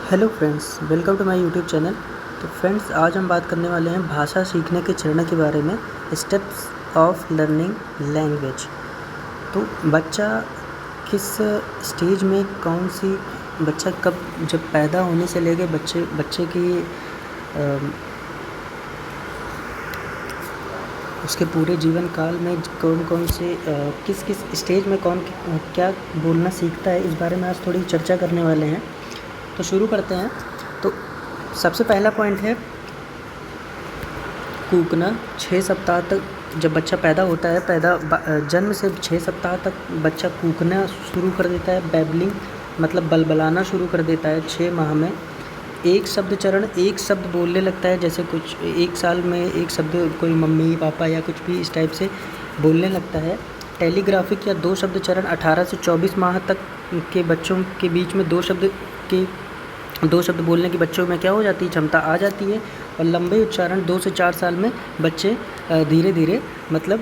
Hello friends, welcome to my YouTube channel. तो friends, आज हम बात करने वाले हैं भाषा सीखने के चरण के बारे में, स्टेप्स ऑफ लर्निंग लैंग्वेज। तो बच्चा किस स्टेज में कौन सी बच्चा कब जब पैदा होने से लेके बच्चे की उसके पूरे जीवन काल में कौन कौन से किस किस स्टेज में कौन क्या बोलना सीखता है, इस बारे में आज थोड़ी चर्चा करने वाले हैं। तो शुरू करते हैं। तो सबसे पहला पॉइंट है कूकना। 6 सप्ताह तक जब बच्चा पैदा होता है, जन्म से 6 सप्ताह तक बच्चा कूकना शुरू कर देता है। बैबलिंग मतलब बलबलाना शुरू कर देता है 6 माह में। एक शब्द बोलने लगता है, जैसे कुछ 1 साल में एक शब्द कोई मम्मी पापा या कुछ भी इस टाइप से बोलने लगता है। टेलीग्राफिक या 2 शब्द चरण 18 से 24 माह तक के बच्चों के बीच में 2 शब्द बोलने की बच्चों में क्या हो जाती है, क्षमता आ जाती है। और लंबे उच्चारण 2 से 4 साल में बच्चे धीरे धीरे मतलब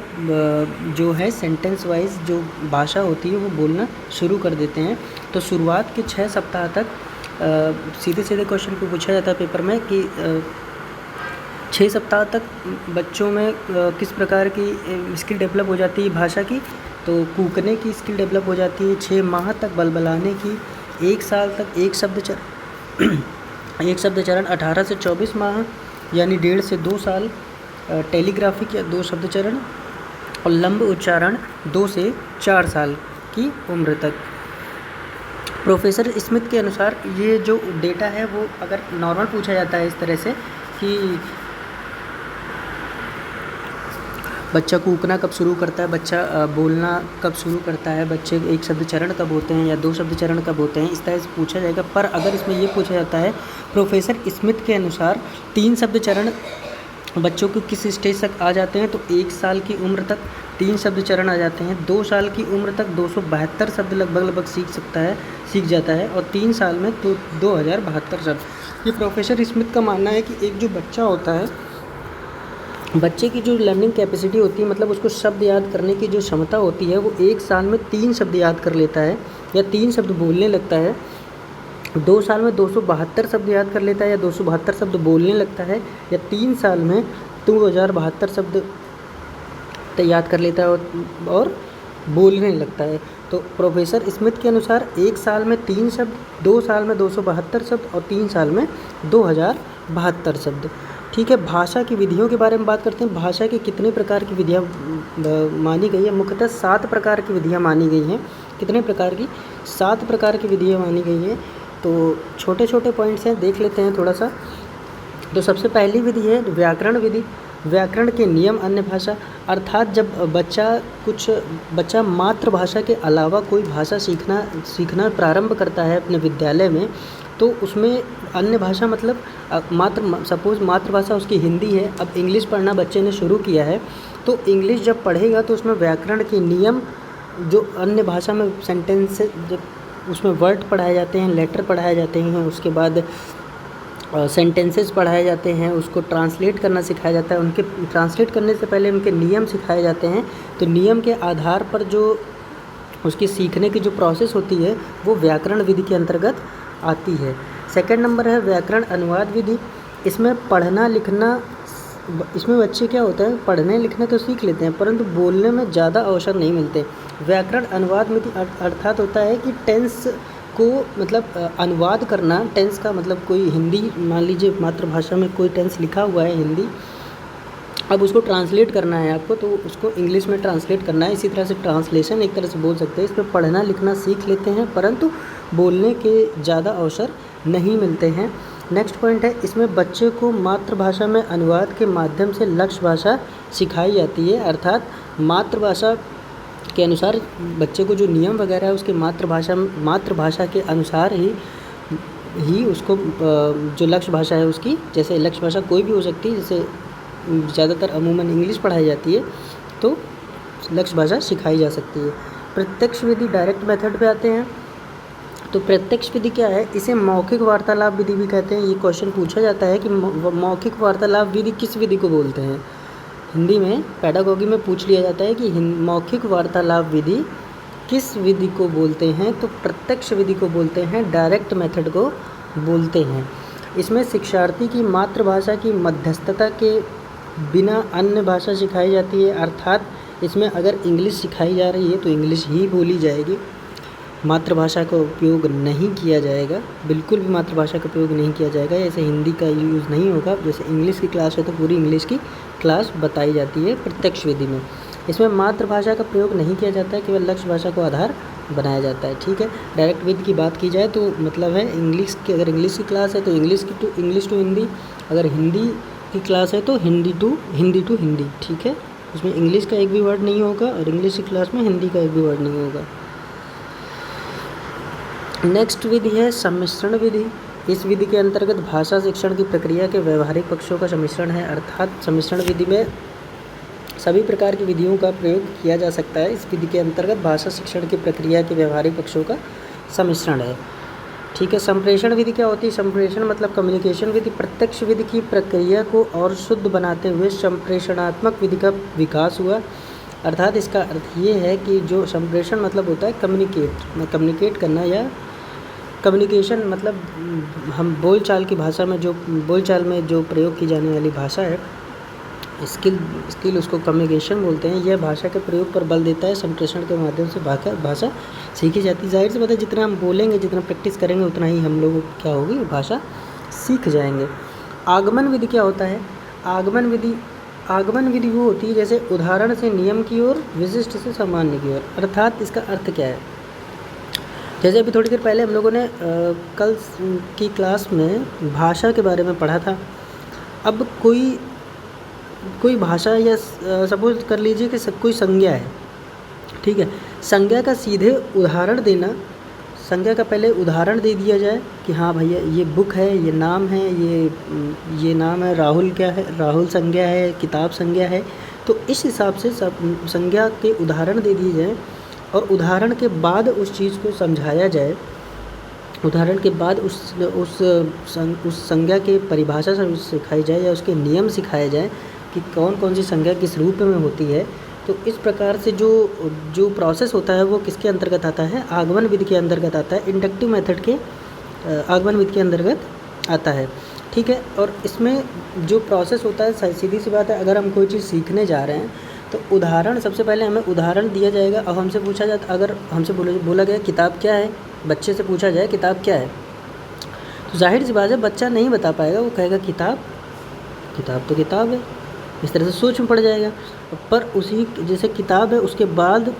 जो है सेंटेंस वाइज जो भाषा होती है वो बोलना शुरू कर देते हैं। तो शुरुआत के 6 सप्ताह तक सीधे क्वेश्चन को पूछा जाता है पेपर में कि 6 सप्ताह तक बच्चों में किस प्रकार की स्किल डेवलप हो जाती है भाषा की। तो कूकने की स्किल डेवलप हो जाती है। 6 माह तक बलबलाने की। 1 साल तक एक शब्द चरण 18 से 24 माह यानी 1.5 से 2 साल। टेलीग्राफिक या 2 शब्द चरण और लंब उच्चारण 2 से 4 साल की उम्र तक। प्रोफेसर स्मिथ के अनुसार ये जो डेटा है वो अगर नॉर्मल पूछा जाता है इस तरह से कि बच्चा कूकना कब शुरू करता है, बच्चा बोलना कब शुरू करता है, बच्चे 1 शब्द चरण कब होते हैं या 2 शब्द चरण कब होते हैं, इस तरह से पूछा जाएगा। पर अगर इसमें ये पूछा जाता है प्रोफेसर स्मिथ के अनुसार 3 शब्द चरण बच्चों को किस स्टेज तक आ जाते हैं, तो 1 साल की उम्र तक 3 शब्द चरण आ जाते हैं। 2 साल की उम्र तक 272 शब्द लगभग सीख जाता है और 3 साल में तो 2072 शब्द। ये प्रोफेसर स्मिथ का मानना है कि एक जो बच्चा होता है, बच्चे की जो लर्निंग कैपेसिटी होती है, मतलब उसको शब्द याद करने की जो क्षमता होती है, वो 1 साल में 3 शब्द याद कर लेता है या 3 शब्द बोलने लगता है। 2 साल में 272 शब्द याद कर लेता है या 272 शब्द बोलने लगता है, या 3 साल में 2072 शब्द याद कर लेता है और बोलने लगता है। तो प्रोफेसर स्मिथ के अनुसार 1 साल में 3 शब्द, 2 साल में 272 शब्द और 3 साल में 2072 शब्द। ठीक है, भाषा की विधियों के बारे में बात करते हैं। भाषा की कितने प्रकार की विधियाँ मानी गई है? मुख्यतः 7 प्रकार की विधियाँ मानी गई हैं। कितने प्रकार की? 7 प्रकार की विधियाँ मानी गई हैं। तो छोटे छोटे पॉइंट्स हैं, देख लेते हैं थोड़ा सा। तो सबसे पहली विधि है व्याकरण विधि। व्याकरण के नियम अन्य भाषा, अर्थात जब बच्चा मातृभाषा के अलावा कोई भाषा सीखना प्रारंभ करता है अपने विद्यालय में, तो उसमें अन्य भाषा मतलब सपोज़ मातृभाषा उसकी हिंदी है, अब इंग्लिश पढ़ना बच्चे ने शुरू किया है, तो इंग्लिश जब पढ़ेगा तो उसमें व्याकरण के नियम जो अन्य भाषा में सेंटेंस जब उसमें वर्ड पढ़ाए जाते हैं, लेटर पढ़ाए जाते हैं, उसके बाद सेंटेंसेस पढ़ाए जाते हैं, उसको ट्रांसलेट करना सिखाया जाता है। उनके ट्रांसलेट करने से पहले उनके नियम सिखाए जाते हैं। तो नियम के आधार पर जो उसकी सीखने की जो प्रोसेस होती है वो व्याकरण विधि के अंतर्गत आती है। सेकंड नंबर है व्याकरण अनुवाद विधि। इसमें बच्चे क्या होता है, पढ़ने लिखने तो सीख लेते हैं परंतु बोलने में ज़्यादा अवसर नहीं मिलते। व्याकरण अनुवाद विधि अर्थात होता है कि टेंस को मतलब अनुवाद करना। टेंस का मतलब कोई हिंदी, मान लीजिए मातृभाषा में कोई टेंस लिखा हुआ है हिंदी, अब उसको ट्रांसलेट करना है आपको, तो उसको इंग्लिश में ट्रांसलेट करना है। इसी तरह से ट्रांसलेशन एक तरह से बोल सकते हैं। इसमें पढ़ना लिखना सीख लेते हैं परंतु बोलने के ज़्यादा अवसर नहीं मिलते हैं। नेक्स्ट पॉइंट है, इसमें बच्चे को मातृभाषा में अनुवाद के माध्यम से लक्ष्य भाषा सिखाई जाती है। अर्थात मातृभाषा के अनुसार बच्चे को जो नियम वगैरह है उसके मातृभाषा के अनुसार ही उसको जो लक्ष्य भाषा है उसकी, जैसे लक्ष्य भाषा कोई भी हो सकती है, जैसे ज़्यादातर अमूमन इंग्लिश पढ़ाई जाती है, तो लक्ष्य भाषा सिखाई जा सकती है। प्रत्यक्ष विधि, डायरेक्ट मेथड पे आते हैं। तो प्रत्यक्ष विधि क्या है? इसे मौखिक वार्तालाप विधि भी कहते हैं। ये क्वेश्चन पूछा जाता है कि मौखिक वार्तालाप विधि किस विधि को बोलते हैं। हिंदी में पेडागोगी में पूछ लिया जाता है कि मौखिक वार्तालाप विधि किस विधि को बोलते हैं, तो प्रत्यक्ष विधि को बोलते हैं, डायरेक्ट मेथड को बोलते हैं। इसमें शिक्षार्थी की मातृभाषा की मध्यस्थता के बिना अन्य भाषा सिखाई जाती है, अर्थात इसमें अगर इंग्लिश सिखाई जा रही है तो इंग्लिश ही बोली जाएगी, मातृभाषा का उपयोग नहीं किया जाएगा, बिल्कुल भी मातृभाषा का उपयोग नहीं किया जाएगा। ऐसे हिंदी का यूज़ नहीं होगा। जैसे इंग्लिश की क्लास है तो पूरी इंग्लिश की क्लास बताई जाती है प्रत्यक्ष विधि में। इसमें मातृभाषा का प्रयोग नहीं किया जाता है, केवल लक्ष्य भाषा को आधार बनाया जाता है। ठीक है, डायरेक्ट विधि की बात की जाए तो मतलब है इंग्लिश की, अगर इंग्लिश की क्लास है तो इंग्लिश टू हिंदी, अगर हिंदी की क्लास है तो हिंदी टू हिंदी। ठीक है, उसमें इंग्लिश का एक भी वर्ड नहीं होगा और इंग्लिश की क्लास में हिंदी का एक भी वर्ड नहीं होगा। नेक्स्ट विधि है सम्मिश्रण विधि। इस विधि के अंतर्गत भाषा शिक्षण की प्रक्रिया के व्यवहारिक पक्षों का सम्मिश्रण है, अर्थात सम्मिश्रण विधि में सभी प्रकार की विधियों का प्रयोग किया जा सकता है। इस विधि के अंतर्गत भाषा शिक्षण की प्रक्रिया के व्यवहारिक पक्षों का सम्मिश्रण है। ठीक है, संप्रेषण विधि क्या होती है? संप्रेषण मतलब कम्युनिकेशन विधि। प्रत्यक्ष विधि की प्रक्रिया को और शुद्ध बनाते हुए संप्रेषणात्मक विधि का विकास हुआ, अर्थात इसका अर्थ ये है कि जो संप्रेषण मतलब होता है कम्युनिकेट करना, या कम्युनिकेशन मतलब हम बोलचाल की भाषा में बोलचाल में जो प्रयोग की जाने वाली भाषा है, स्किल उसको कम्युनिकेशन बोलते हैं। यह भाषा के प्रयोग पर बल देता है। संप्रेषण के माध्यम से भाषा सीखी जाती है। जाहिर सी बात है, जितना हम बोलेंगे, जितना प्रैक्टिस करेंगे, उतना ही हम लोग क्या होगी, भाषा सीख जाएंगे। आगमन विधि क्या होता है? आगमन विधि वो होती है जैसे उदाहरण से नियम की ओर, विशिष्ट से सामान्य की ओर। अर्थात इसका अर्थ क्या है? जैसे अभी थोड़ी देर पहले हम लोगों ने कल की क्लास में भाषा के बारे में पढ़ा था। अब कोई भाषा, या सपोज कर लीजिए कि कोई संज्ञा है, ठीक है, संज्ञा का सीधे उदाहरण देना, संज्ञा का पहले उदाहरण दे दिया जाए कि हाँ भैया ये बुक है, ये नाम है, ये नाम है, राहुल क्या है, राहुल संज्ञा है, किताब संज्ञा है। तो इस हिसाब से सब संज्ञा के उदाहरण दे दिए जाए और उदाहरण के बाद उस चीज़ को समझाया जाए। उदाहरण के बाद उस संज्ञा के परिभाषा सिखाई जाए या उसके नियम सिखाए जाए कि कौन कौन सी संज्ञा किस रूप में होती है। तो इस प्रकार से जो प्रोसेस होता है वो किसके अंतर्गत आता है? आगमन विधि के अंतर्गत आता है। इंडक्टिव मेथड के आगमन विधि के अंतर्गत आता है। ठीक है, और इसमें जो प्रोसेस होता है, सीधी सी बात है, अगर हम कोई चीज़ सीखने जा रहे हैं तो उदाहरण, सबसे पहले हमें उदाहरण दिया जाएगा। अब हमसे पूछा जाता, अगर हमसे बोला गया किताब क्या है, बच्चे से पूछा जाए किताब क्या है, तो जाहिर सी बात है बच्चा नहीं बता पाएगा। वो कहेगा किताब तो किताब है, इस तरह से सोच में पड़ जाएगा। पर उसी जैसे किताब है, उसके बाद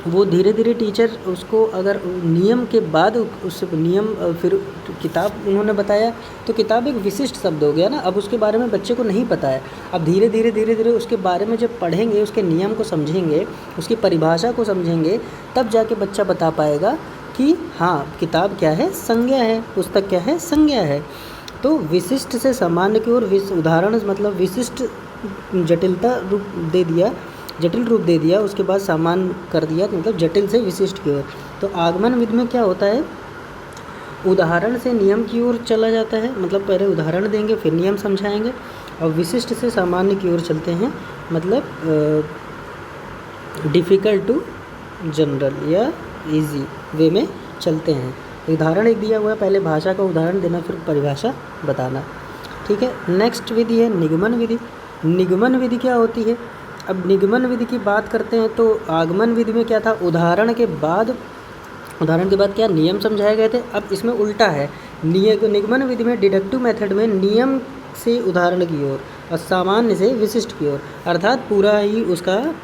वो धीरे धीरे टीचर उसको, अगर नियम के बाद उस नियम, फिर किताब उन्होंने बताया तो किताब एक विशिष्ट शब्द हो गया ना। अब उसके बारे में बच्चे को नहीं पता है। अब धीरे धीरे उसके बारे में जब पढ़ेंगे, उसके नियम को समझेंगे, उसकी परिभाषा को समझेंगे, तब जाके बच्चा बता पाएगा कि हाँ किताब क्या है, संज्ञा है, पुस्तक क्या है, संज्ञा है। तो विशिष्ट से सामान्य की ओर, उदाहरण मतलब विशिष्ट जटिल रूप दे दिया, उसके बाद सामान्य कर दिया, मतलब जटिल से विशिष्ट की ओर। तो आगमन विधि में क्या होता है? उदाहरण से नियम की ओर चला जाता है, मतलब पहले उदाहरण देंगे फिर नियम समझाएंगे, और विशिष्ट से सामान्य की ओर चलते हैं, मतलब डिफ़िकल्ट टू जनरल या इजी वे में चलते हैं। उदाहरण एक दिया हुआ है, पहले भाषा का उदाहरण देना, फिर परिभाषा बताना। ठीक है, नेक्स्ट विधि है निगमन विधि। निगमन विधि क्या होती है? अब निगमन विधि की बात करते हैं तो आगमन विधि में क्या था? उदाहरण के बाद क्या नियम समझाए गए थे। अब इसमें उल्टा है। निगमन विधि में डिडक्टिव मेथड में नियम से उदाहरण की ओर और सामान्य से विशिष्ट की ओर, अर्थात पूरा ही उसका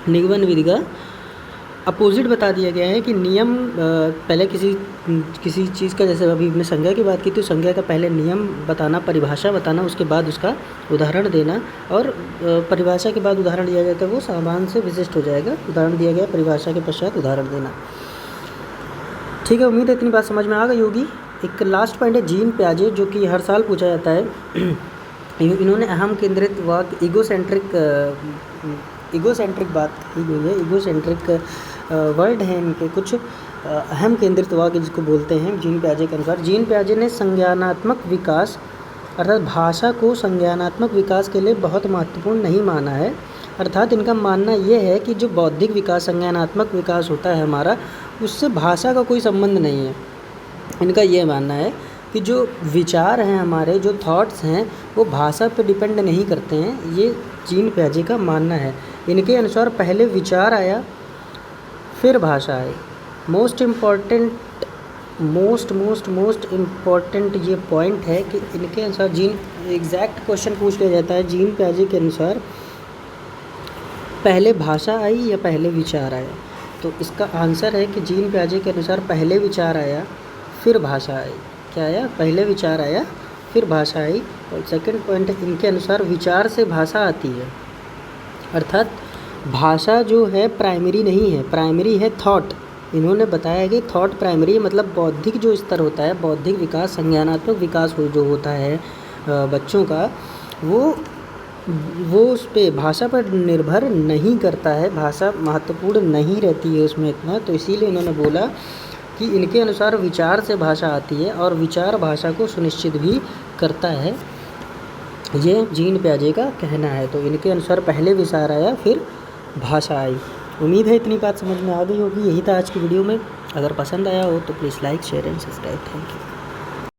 निगमन विधि का अपोजिट बता दिया गया है कि नियम पहले किसी चीज़ का, जैसे अभी हमने संज्ञा की बात की तो संज्ञा का पहले नियम बताना, परिभाषा बताना, उसके बाद उसका उदाहरण देना, और परिभाषा के बाद उदाहरण दिया जाता है वो सामान्य से विशिष्ट हो जाएगा। उदाहरण दिया गया, परिभाषा के पश्चात उदाहरण देना। ठीक है, उम्मीद है इतनी बात समझ में आ गई होगी। एक लास्ट पॉइंट है जीन पियाजे, जो कि हर साल पूछा जाता है। इन्होंने अहम केंद्रित वाक्य, ईगोसेंट्रिक बात की गई है। ईगोसेंट्रिक वर्ड हैं इनके कुछ अहम केंद्रित वाक्य जिसको बोलते हैं जीन पियाजे के अनुसार। जीन पियाजे ने संज्ञानात्मक विकास, अर्थात भाषा को संज्ञानात्मक विकास के लिए बहुत महत्वपूर्ण नहीं माना है। अर्थात इनका मानना यह है कि जो बौद्धिक विकास, संज्ञानात्मक विकास होता है हमारा, उससे भाषा का कोई संबंध नहीं है। इनका ये मानना है कि जो विचार हैं हमारे, जो थॉट्स हैं, वो भाषा पे डिपेंड नहीं करते हैं। ये जीन पियाजे का मानना है। इनके अनुसार पहले विचार आया फिर भाषा आई। मोस्ट इम्पॉर्टेंट ये पॉइंट है कि इनके अनुसार जीन एग्जैक्ट क्वेश्चन पूछ लिया जाता है जीन पियाजे के अनुसार, पहले भाषा आई या पहले विचार आया? तो इसका आंसर है कि जीन पियाजे के अनुसार पहले विचार आया फिर भाषा आई। क्या आया? पहले विचार आया फिर भाषा आई। और सेकंड पॉइंट, इनके अनुसार विचार से भाषा आती है, अर्थात भाषा जो है प्राइमरी नहीं है, प्राइमरी है थॉट। इन्होंने बताया कि थॉट प्राइमरी है, मतलब बौद्धिक जो स्तर होता है, बौद्धिक विकास, संज्ञानात्मक विकास जो होता है बच्चों का, वो उस पर भाषा पर निर्भर नहीं करता है, भाषा महत्वपूर्ण नहीं रहती है उसमें इतना। तो इसीलिए इन्होंने बोला कि इनके अनुसार विचार से भाषा आती है और विचार भाषा को सुनिश्चित भी करता है। ये जीन पियाजे का कहना है। तो इनके अनुसार पहले विचार आया फिर भाषा आई। उम्मीद है इतनी बात समझ में आ गई होगी। यही था आज की वीडियो में। अगर पसंद आया हो तो please like, share and subscribe. Thank you.